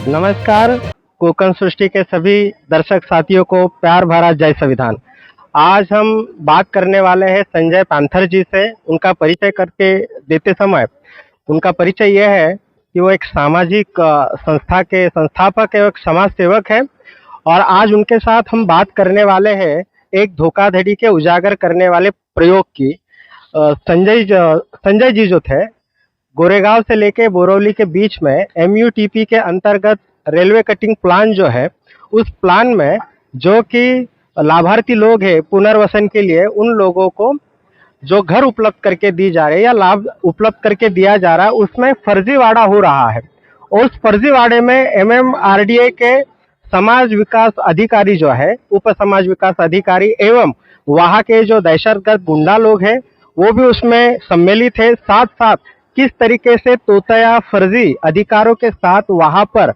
नमस्कार। कोकण सृष्टि के सभी दर्शक साथियों को प्यार भरा जय संविधान। आज हम बात करने वाले हैं संजय पांथर जी से। उनका परिचय करके देते समय उनका परिचय यह है कि वो एक सामाजिक संस्था के संस्थापक एवं समाज सेवक हैं और आज उनके साथ हम बात करने वाले हैं एक धोखाधड़ी के उजागर करने वाले प्रयोग की। संजय जी जो थे, गोरेगांव से लेके बोरौली के बीच में एमयूटीपी के अंतर्गत रेलवे कटिंग प्लान जो है, उस प्लान में जो कि लाभार्थी लोग हैं पुनर्वसन के लिए, उन लोगों को जो घर उपलब्ध करके दी जा रही है या लाभ उपलब्ध करके दिया जा रहा है, उसमें फर्जीवाड़ा हो रहा है। उस फर्जीवाड़े में एमएमआरडीए के समाज विकास अधिकारी जो है, उप समाज विकास अधिकारी एवं वहाँ के जो दहशतगर्द गुंडा लोग हैं, वो भी उसमें सम्मिलित है। साथ साथ किस तरीके से तोताया फर्जी अधिकारों के साथ वहाँ पर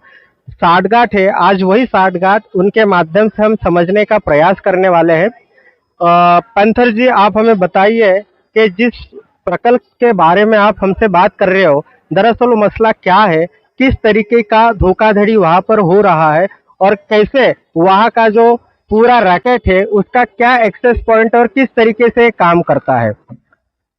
साठगांठ है, आज वही साठगांठ उनके माध्यम से हम समझने का प्रयास करने वाले हैं। पंथर जी, आप हमें बताइए कि जिस प्रकल्प के बारे में आप हमसे बात कर रहे हो, दरअसल वो मसला क्या है, किस तरीके का धोखाधड़ी वहाँ पर हो रहा है और कैसे वहाँ का जो पूरा रैकेट है उसका क्या एक्सेस पॉइंट और किस तरीके से काम करता है।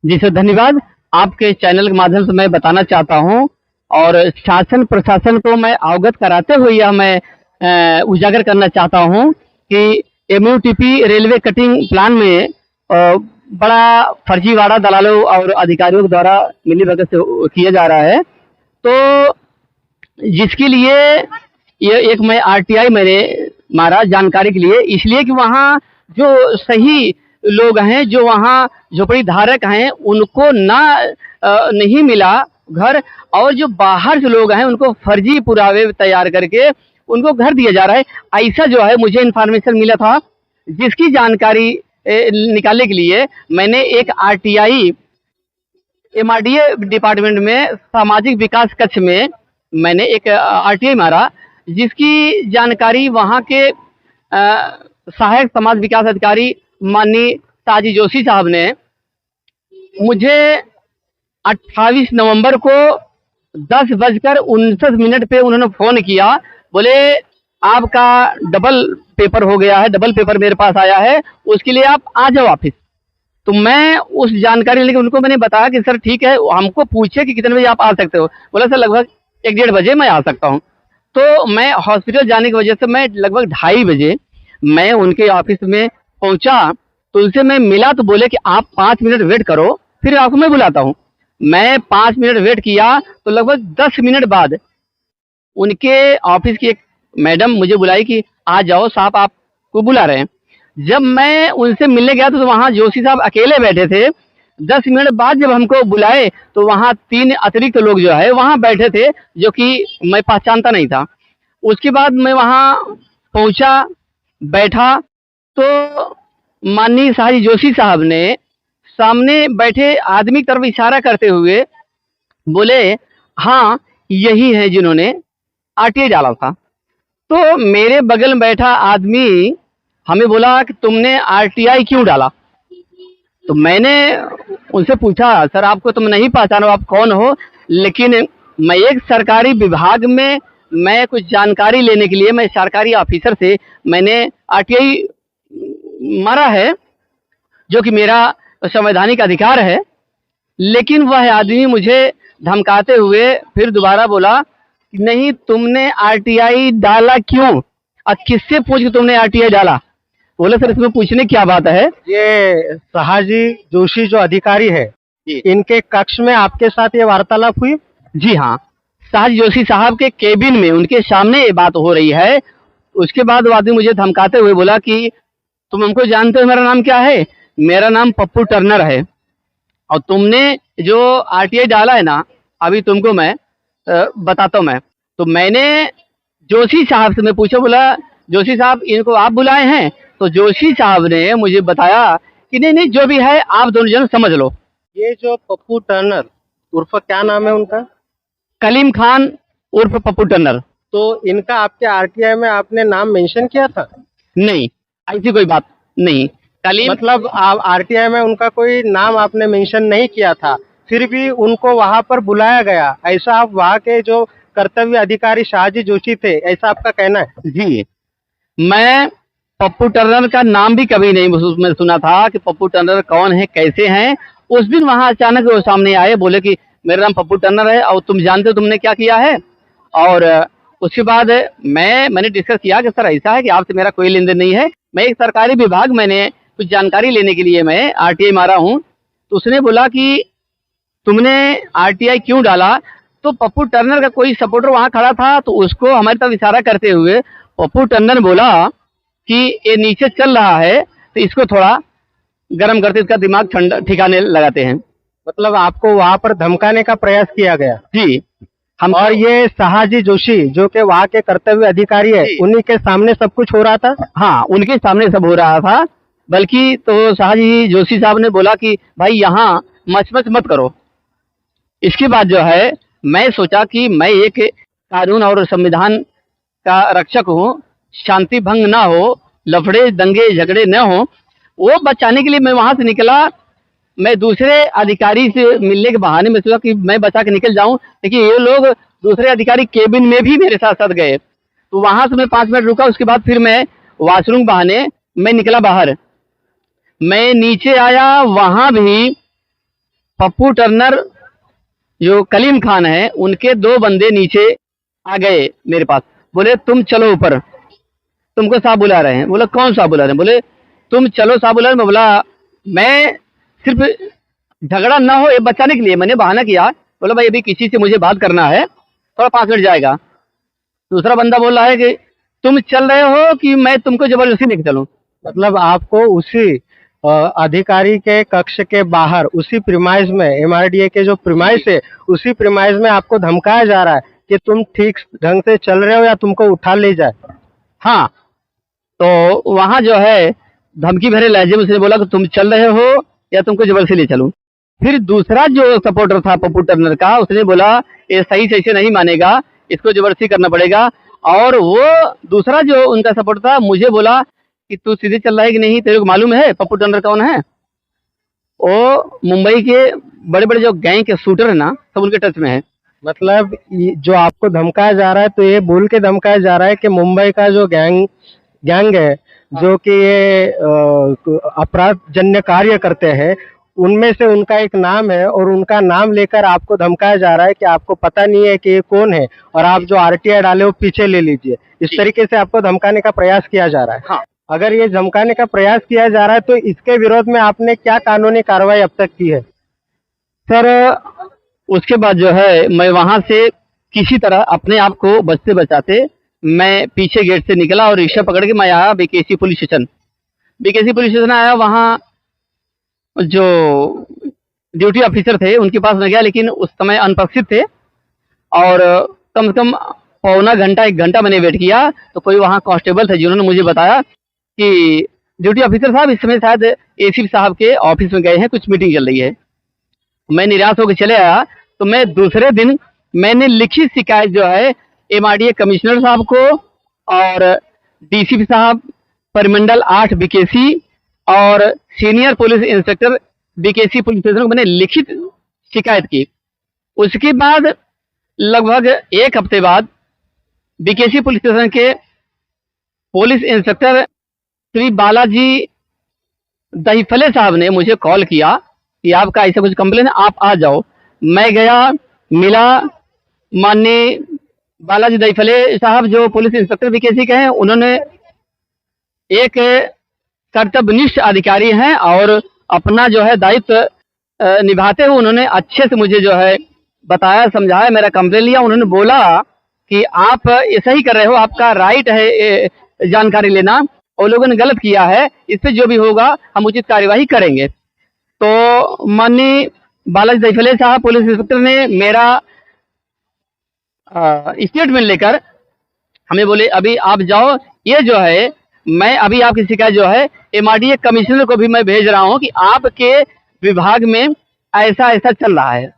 जी सर, धन्यवाद। आपके चैनल के माध्यम से मैं बताना चाहता हूं और शासन प्रशासन को मैं अवगत कराते हुए यह मैं उजागर करना चाहता हूं कि एमयूटीपी रेलवे कटिंग प्लान में बड़ा फर्जीवाड़ा दलालों और अधिकारियों के द्वारा मिलीभगत से किया जा रहा है। तो जिसके लिए ये एक मैं आरटीआई मैंने मारा जानकारी के लिए, इसलिए कि वहाँ जो सही लोग हैं, जो वहाँ झोपड़ी धारक हैं, उनको नहीं मिला घर, और जो बाहर से लोग हैं उनको फर्जी पुरावे तैयार करके उनको घर दिया जा रहा है। ऐसा जो है मुझे इन्फॉर्मेशन मिला था, जिसकी जानकारी निकालने के लिए मैंने एक आरटीआई एमआरडीए डिपार्टमेंट में सामाजिक विकास कक्ष में मैंने एक आरटीआई मारा, जिसकी जानकारी वहाँ के सहायक समाज विकास अधिकारी माननीय ताजी जोशी साहब ने मुझे 28 नवंबर को 10:59 पे उन्होंने फोन किया। बोले आपका डबल पेपर हो गया है, डबल पेपर मेरे पास आया है, उसके लिए आप आ जाओ ऑफिस। तो मैं उस जानकारी लेके उनको मैंने बताया कि सर ठीक है, हमको पूछे कि कितने बजे आप आ सकते हो। बोला सर लगभग 1-1:30 बजे मैं आ सकता हूँ। तो मैं हॉस्पिटल जाने की वजह से मैं लगभग 2:30 बजे मैं उनके ऑफिस में पहुंचा। तो उनसे मैं मिला तो बोले कि आप 5 मिनट वेट करो, फिर आपको मैं बुलाता हूँ। मैं 5 मिनट वेट किया तो लगभग 10 मिनट बाद उनके ऑफिस की एक मैडम मुझे बुलाई कि आ जाओ, साहब आपको बुला रहे हैं। जब मैं उनसे मिलने गया तो वहाँ जोशी साहब अकेले बैठे थे। 10 मिनट बाद जब हमको बुलाए तो वहाँ 3 अतिरिक्त लोग जो है वहाँ बैठे थे, जो कि मैं पहचानता नहीं था। उसके बाद मैं वहाँ पहुँचा, बैठा, तो माननीय साहब जोशी साहब ने सामने बैठे आदमी की तरफ इशारा करते हुए बोले हाँ यही है जिन्होंने आरटीआई डाला था। तो मेरे बगल में बैठा आदमी हमें बोला कि तुमने आरटीआई क्यों डाला। तो मैंने उनसे पूछा सर आपको तो मैं नहीं पहचाना, आप कौन हो, लेकिन मैं एक सरकारी विभाग में मैं कुछ जानकारी लेने के लिए मैं सरकारी ऑफिसर से मैंने आरटीआई मारा है, जो कि मेरा संवैधानिक अधिकार है। लेकिन वह आदमी मुझे धमकाते हुए फिर दोबारा बोला कि नहीं तुमने आरटीआई डाला क्यों और किससे पूछ के तुमने आरटीआई डाला। बोले सर इसमें पूछने क्या बात है। ये साहाजी जोशी जो अधिकारी है, इनके कक्ष में आपके साथ ये वार्तालाप हुई? जी हाँ, साहाजी जोशी साहब के केबिन में उनके सामने ये बात हो रही है। उसके बाद वो आदमी मुझे धमकाते हुए बोला कि तुम हमको जानते हो, मेरा नाम क्या है? मेरा नाम पप्पू टर्नर है, और तुमने जो आरटीआई डाला है ना, अभी तुमको मैं बताता हूँ। मैं तो मैंने जोशी साहब से मैं पूछा, बोला जोशी साहब इनको आप बुलाए हैं? तो जोशी साहब ने मुझे बताया कि नहीं नहीं जो भी है आप दोनों जन समझ लो। ये जो पप्पू टर्नर उर्फ क्या नाम है उनका? कलीम खान उर्फ पप्पू टर्नर। तो इनका आपके आरटीआई में आपने नाम मेंशन किया था? नहीं, ऐसी कोई बात नहीं। कलीम मतलब आप आरटीआई में उनका कोई नाम आपने मेंशन नहीं किया था, फिर भी उनको वहां पर बुलाया गया, ऐसा आप वहां के जो कर्तव्य अधिकारी शाहजी जोशी थे, ऐसा आपका कहना है? जी, मैं पप्पू टर्नर का नाम भी कभी नहीं उसमें सुना था कि पप्पू टर्नर कौन है, कैसे हैं। उस दिन वहां अचानक वो सामने आए, बोले कि मेरा नाम पप्पू टर्नर है और तुम जानते हो तुमने क्या किया है। और उसके बाद मैंने डिस्कस किया कि सर ऐसा है कि आपसे मेरा कोई लेन देन नहीं है, मैं एक सरकारी विभाग, मैंने कुछ जानकारी लेने के लिए मैं आरटीआई मारा हूँ। तो उसने बोला कि तुमने आरटीआई क्यों डाला? तो पप्पू टर्नर का कोई सपोर्टर वहां खड़ा था, तो उसको हमारी तरफ इशारा करते हुए पप्पू टर्नर बोला कि ये नीचे चल रहा है तो इसको थोड़ा गर्म करते, इसका दिमाग ठंडा ठिकाने लगाते हैं। मतलब आपको वहां पर धमकाने का प्रयास किया गया? जी, हम और ये शाहजी जोशी जो कि वहाँ के कर्तव्य अधिकारी है, जी। उन्हीं के सामने सब कुछ हो रहा था? हाँ, उनके सामने सब हो रहा था। बल्कि तो शाहजी जोशी साहब ने बोला कि भाई यहाँ मच मत करो। इसके बाद जो है मैं सोचा कि मैं एक कानून और संविधान का रक्षक हूँ, शांति भंग ना हो, लफड़े दंगे झगड़े न हो, वो बचाने के लिए मैं वहां से निकला। मैं दूसरे अधिकारी से मिलने के बहाने में सोचा कि मैं बचा के निकल जाऊं, लेकिन ये लोग दूसरे अधिकारी केबिन में भी मेरे साथ साथ गए। तो वहां से मैं 5 मिनट रुका, उसके बाद फिर मैं वॉशरूम बहाने मैं निकला बाहर। मैं नीचे आया, वहां भी पप्पू टर्नर जो कलीम खान है उनके 2 बंदे नीचे आ गए मेरे पास, बोले तुम चलो ऊपर, तुमको साहब बुला रहे हैं। बोला कौन साहब बुला रहे हैं? बोले तुम चलो साहब बुला रहे हैं। मैं बोला मैं सिर्फ झगड़ा ना हो ये बचाने के लिए मैंने बहाना किया। बोला भाई अभी किसी से मुझे बात करना है, थोड़ा 5 मिनट जाएगा। दूसरा बंदा बोल रहा है कि तुम चल रहे हो कि मैं तुमको जबरदस्ती लेके चलूं? मतलब आपको उसी अधिकारी के कक्ष के बाहर, उसी प्रीमाइस में, एमआरडीए के जो प्रीमाइस है, उसी प्रीमाइस में आपको धमकाया जा रहा है कि तुम ठीक ढंग से चल रहे हो या तुमको उठा ले जाए? हाँ, तो वहां जो है धमकी भरे लहजे में उसने बोला कि तुम चल रहे हो या तुमको जबरदस्ती ले चलूं। फिर दूसरा जो सपोर्टर था पप्पू टर्नर का, उसने बोला ये सही से ऐसे नहीं मानेगा, इसको जबरदस्ती करना पड़ेगा। और वो दूसरा जो उनका सपोर्टर था मुझे बोला कि तू सीधे चल रहा है कि नहीं, तेरे को मालूम है पप्पू टर्नर कौन है? वो मुंबई के बड़े बड़े जो गैंग के शूटर है ना, सब उनके टच में है। मतलब जो आपको धमकाया जा रहा है, तो ये बोल के धमकाया जा रहा है कि मुंबई का जो गैंग है, जो कि ये अपराध जन्य कार्य करते हैं, उनमें से उनका एक नाम है और उनका नाम लेकर आपको धमकाया जा रहा है कि आपको पता नहीं है कि ये कौन है और आप जो आरटीआई डाले वो पीछे ले लीजिए। इस तरीके से आपको धमकाने का प्रयास किया जा रहा है। हाँ। अगर ये धमकाने का प्रयास किया जा रहा है तो इसके विरोध में आपने क्या कानूनी कार्रवाई अब तक की है? सर उसके बाद जो है मैं वहां से किसी तरह अपने आप को बचते बचाते मैं पीछे गेट से निकला और रिक्शा पकड़ के मैं आया BKC police station. BKC police station आया, वहाँ जो ड्यूटी ऑफिसर थे उनके पास मैं गया, लेकिन उस समय अनुपस्थित थे और कम से कम पौना घंटा 1 घंटा मैंने वेट किया। तो कोई वहाँ कांस्टेबल थे जिन्होंने मुझे बताया कि ड्यूटी ऑफिसर साहब इस समय शायद एसीपी साहब के ऑफिस में गए हैं, कुछ मीटिंग चल रही है। मैं निराश होकर चले आया। तो मैं दूसरे दिन मैंने लिखित शिकायत जो है एमआरडीए कमिश्नर साहब को और डीसीपी साहब परिमंडल 8 बीकेसी और senior police inspector BKC police station को मैंने लिखित शिकायत की। उसके बाद लगभग 1 हफ्ते बाद बीकेसी पुलिस स्टेशन के पुलिस इंस्पेक्टर श्री बालाजी दहीफले साहब ने मुझे कॉल किया कि आपका ऐसा कुछ कंप्लेन है, आप आ जाओ। मैं गया, मिला माननीय बालाजी दहीफले साहब जो पुलिस इंस्पेक्टर बीकेसी के हैं। उन्होंने एक कर्तव्यनिष्ठ अधिकारी हैं और अपना जो है दायित्व निभाते हुए उन्होंने अच्छे से मुझे जो है बताया, समझाया, मेरा कंप्लेन लिया। उन्होंने बोला कि आप ये सही कर रहे हो, आपका राइट है जानकारी लेना, और लोगों ने गलत किया है, इस पे जो भी होगा हम उचित कार्यवाही करेंगे। तो माननीय बालाजी दहीफले साहब पुलिस इंस्पेक्टर ने मेरा स्टेटमेंट लेकर हमें बोले अभी आप जाओ, ये जो है मैं अभी आपकी शिकायत जो है एमआरडीए कमिश्नर को भी मैं भेज रहा हूं कि आपके विभाग में ऐसा ऐसा चल रहा है।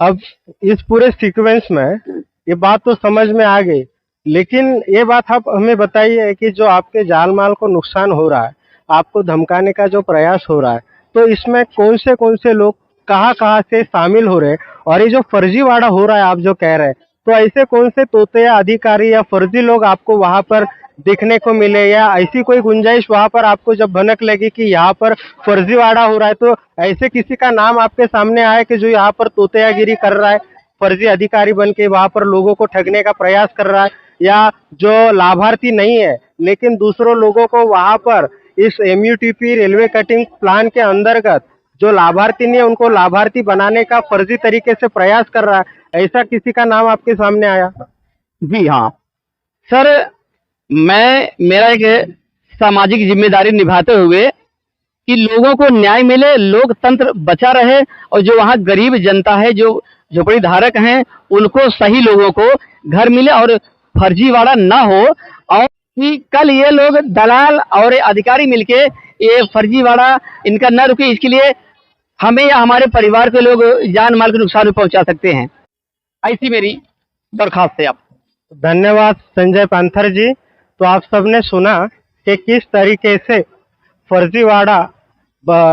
अब इस पूरे सीक्वेंस में ये बात तो समझ में आ गई, लेकिन ये बात आप हमें बताइए कि जो आपके जान माल को नुकसान हो रहा है, आपको धमकाने का जो प्रयास हो रहा है, तो इसमें कौन से लोग कहाँ कहाँ से शामिल हो रहे हैं। और ये जो फर्जीवाड़ा हो रहा है आप जो कह रहे हैं, तो ऐसे कौन से तोते या अधिकारी या फर्जी लोग आपको वहां पर दिखने को मिले, या ऐसी कोई गुंजाइश वहां पर आपको जब भनक लगी कि यहाँ पर फर्जीवाड़ा हो रहा है, तो ऐसे किसी का नाम आपके सामने आया कि जो यहाँ पर तोतेयागिरी कर रहा है, फर्जी अधिकारी बन के वहां पर लोगों को ठगने का प्रयास कर रहा है, या जो लाभार्थी नहीं है लेकिन दूसरों लोगों को वहां पर इस एमयूटीपी रेलवे कटिंग प्लान के अंतर्गत जो लाभार्थी नहीं है उनको लाभार्थी बनाने का फर्जी तरीके से प्रयास कर रहा है, ऐसा किसी का नाम आपके सामने आया? जी हाँ सर, मेरा एक सामाजिक जिम्मेदारी निभाते हुए कि लोगों को न्याय मिले, लोकतंत्र बचा रहे, और जो वहाँ गरीब जनता है, जो झोपड़ी धारक हैं, उनको सही लोगों को घर मिले और फर्जीवाड़ा ना हो, और कि कल ये लोग दलाल और अधिकारी मिलके ये फर्जीवाड़ा इनका न रुके, इसके लिए हमें या हमारे परिवार के लोग जान माल के नुकसान भी पहुंचा सकते हैं। ऐसी मेरी दरखास्त है आप। धन्यवाद संजय पांथर जी। तो आप सबने सुना कि किस तरीके से फर्जीवाड़ा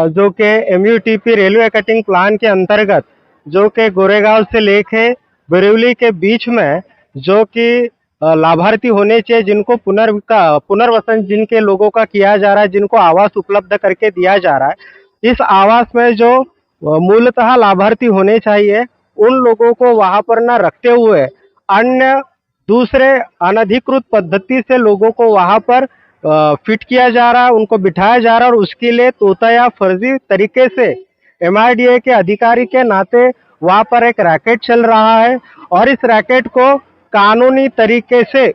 जो कि एमयूटीपी रेलवे कटिंग प्लान के अंतर्गत जो कि गोरेगांव से लेके बरेली के बीच में जो कि लाभार्थी होने चाहिए, जिनको पुनर्वसन जिनके लोगों का किया जा रहा है, जिनको आवास उपलब्ध करके दिया जा रहा है, इस आवास में जो मूलतः लाभार्थी होने चाहिए उन लोगों को वहां पर न रखते हुए अन्य दूसरे अनधिकृत पद्धति से लोगों को वहां पर फिट किया जा रहा है, उनको बिठाया जा रहा है, और उसके लिए तोता या फर्जी तरीके से एमआरडीए के अधिकारी के नाते वहां पर एक रैकेट चल रहा है। और इस रैकेट को कानूनी तरीके से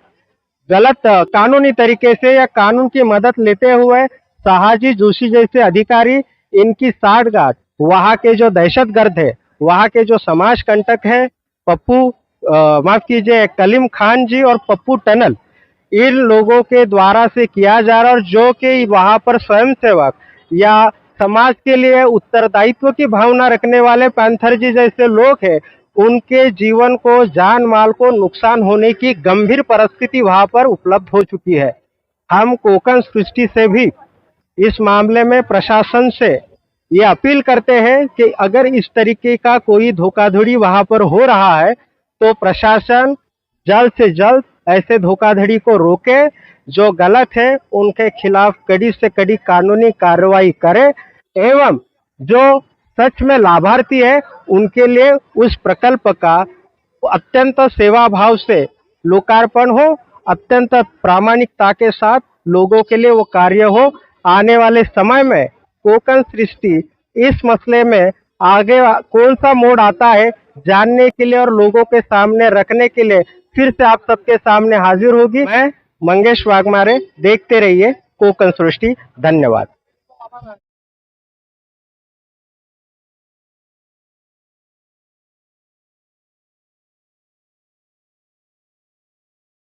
कानूनी तरीके से या कानून की मदद लेते हुए साहाजी जोशी जैसे अधिकारी इनकी साठगांठ वहां के जो दहशतगर्द है, वहां के जो समाज कंटक है, माफ कीजिए कलीम खान जी और पप्पू टनल, इन लोगों के द्वारा से किया जा रहा है। और जो कि वहां पर स्वयंसेवक या समाज के लिए उत्तरदायित्व की भावना रखने वाले पैंथर जी जैसे लोग हैं, उनके जीवन को, जान माल को नुकसान होने की गंभीर परिस्थिति वहां पर उपलब्ध हो चुकी है। हम कोकण सृष्टि से भी इस मामले में प्रशासन से ये अपील करते हैं कि अगर इस तरीके का कोई धोखाधड़ी वहां पर हो रहा है तो प्रशासन जल्द से जल्द ऐसे धोखाधड़ी को रोके, जो गलत है उनके खिलाफ कड़ी से कड़ी कानूनी कार्रवाई करे, एवं जो सच में लाभार्थी है उनके लिए उस प्रकल्प का अत्यंत सेवा भाव से लोकार्पण हो, अत्यंत प्रामाणिकता के साथ लोगों के लिए वो कार्य हो। आने वाले समय में कोकण सृष्टि इस मसले में आगे कौन सा मोड़ आता है जानने के लिए और लोगों के सामने रखने के लिए फिर से आप सबके सामने हाजिर होगी। मैं मंगेश वाघमारे, देखते रहिए कोकण सृष्टि। धन्यवाद।